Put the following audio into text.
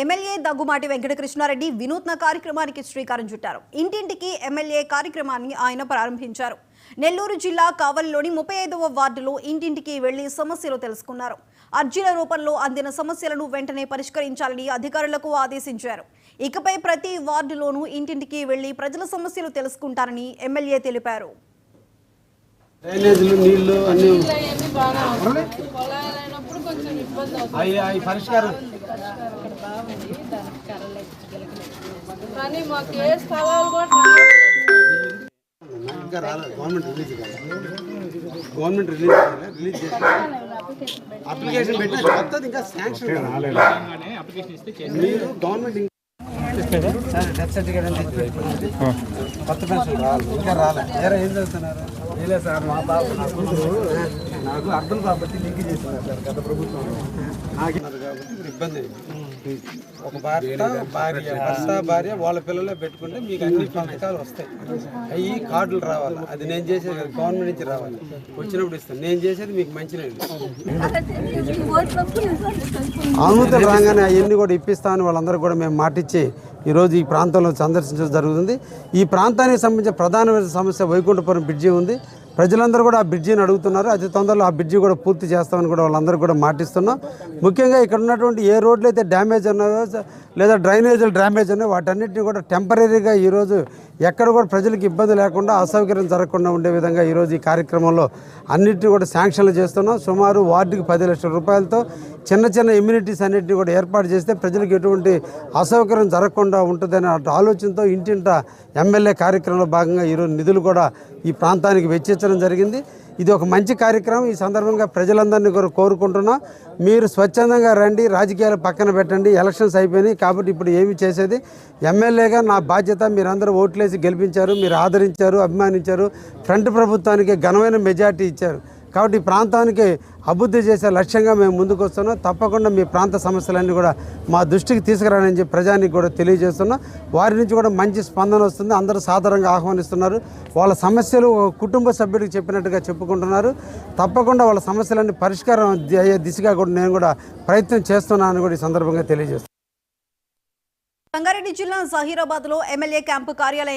MLA Daggumati Venkatakrishna Reddy వినూత్న కార్యక్రమానికి శ్రీకారం చుట్టారు. ఇంటింటికి ఎమ్మెల్యే కార్యక్రమాన్ని ఆయన ప్రారంభించారు. నెల్లూరు జిల్లా కావలిలోని 35వ వార్డులో ఇంటింటికి వెళ్లి సమస్యలు తెలుసుకున్నారు. అర్జీల రూపంలో అందిన సమస్యలను వెంటనే పరిష్కరించాలని అధికారులకు ఆదేశించారు. ఇకపై ప్రతి వార్డులోనూ ఇంటింటికి వెళ్లి ప్రజల సమస్యలు తెలుసుకుంటారని ఎమ్మెల్యే తెలిపారు. గవర్నమెంట్ రిలీజ్ చేసి అప్లికేషన్ పెట్టి కొత్తది ఇంకా శాంక్షన్ మీరు గవర్నమెంట్ డెత్ సర్టిఫికేట్ కొత్త పెన్షన్ రావాలి ఇంకా రాలేదు. వేరే ఏం చదువుతున్నారు? లేదు సార్, మా బాబు నా కూతురు నాకు అర్థం కాబట్టి లింక్ చేస్తున్నారు సార్ గత ప్రభుత్వం నాకు కాబట్టి ఇప్పుడు ఇబ్బంది. ఒక భార్య వాళ్ళ పిల్లలే పెట్టుకుంటే మీకు అన్ని పథకాలు వస్తాయి. అవి కార్డులు రావాలి. అది నేను చేసేది గవర్నమెంట్ నుంచి రావాలి. వచ్చినప్పుడు ఇస్తాను. నేను చేసేది మీకు మంచినీళ్ళు అనుమతులు రాగానే అవన్నీ కూడా ఇప్పిస్తామని వాళ్ళందరూ కూడా మేము మాటిచ్చి ఈరోజు ఈ ప్రాంతంలో సందర్శించడం జరుగుతుంది. ఈ ప్రాంతానికి సంబంధించిన ప్రధానమైన సమస్య వైకుంఠపురం బ్రిడ్జి ఉంది. ప్రజలందరూ కూడా ఆ బ్రిడ్జిని అడుగుతున్నారు. అతి తొందరలో ఆ బ్రిడ్జి కూడా పూర్తి చేస్తామని కూడా వాళ్ళందరూ కూడా మాటిస్తున్నాం. ముఖ్యంగా ఇక్కడ ఉన్నటువంటి ఏ రోడ్లు అయితే డ్యామేజ్ ఉన్నాయో లేదా డ్రైనేజీలు డ్యామేజ్ ఉన్నాయో వాటన్నిటిని కూడా టెంపరీగా ఈరోజు ఎక్కడ కూడా ప్రజలకు ఇబ్బంది లేకుండా అసౌకర్యం జరగకుండా ఉండే విధంగా ఈరోజు ఈ కార్యక్రమంలో అన్నింటినీ కూడా శాంక్షన్లు చేస్తున్నాం. సుమారు వార్డుకి 10 లక్షల రూపాయలతో చిన్న చిన్న ఇమ్యూనిటీస్ అన్నింటినీ కూడా ఏర్పాటు చేస్తే ప్రజలకు ఎటువంటి అసౌకర్యం జరగకుండా ఉంటుందనే ఆలోచనతో ఇంటింట ఎమ్మెల్యే కార్యక్రమంలో భాగంగా ఈరోజు నిధులు కూడా ఈ ప్రాంతానికి వెచ్చించడం జరిగింది. ఇది ఒక మంచి కార్యక్రమం. ఈ సందర్భంగా ప్రజలందరినీ కూడా కోరుకుంటున్నాం, మీరు స్వచ్ఛందంగా రండి, రాజకీయాలు పక్కన పెట్టండి. ఎలక్షన్స్ అయిపోయినాయి కాబట్టి ఇప్పుడు ఏమి చేసేది ఎమ్మెల్యేగా నా బాధ్యత. మీరందరూ ఓట్లేసి గెలిపించారు, మీరు ఆదరించారు, అభిమానించారు, ఫ్రంట్ ప్రభుత్వానికి ఘనమైన మెజార్టీ ఇచ్చారు. కాబట్టి ఈ ప్రాంతానికి అభివృద్ధి చేసే లక్ష్యంగా మేము ముందుకు వస్తున్నాం. తప్పకుండా మీ ప్రాంత సమస్యలన్నీ కూడా మా దృష్టికి తీసుకురానని చెప్పి ప్రజానికి కూడా తెలియజేస్తున్నాం. వారి నుంచి కూడా మంచి స్పందన వస్తుంది. అందరూ సాధారణంగా ఆహ్వానిస్తున్నారు. వాళ్ళ సమస్యలు కుటుంబ సభ్యుడికి చెప్పినట్టుగా చెప్పుకుంటున్నారు. తప్పకుండా వాళ్ళ సమస్యలన్నీ పరిష్కారం అయ్యే దిశగా కూడా నేను కూడా ప్రయత్నం చేస్తున్నానని కూడా ఈ సందర్భంగా తెలియజేస్తున్నాను. రంగారెడ్డి జిల్లా జహీరాబాద్లో ఎమ్మెల్యే క్యాంపు కార్యాలయం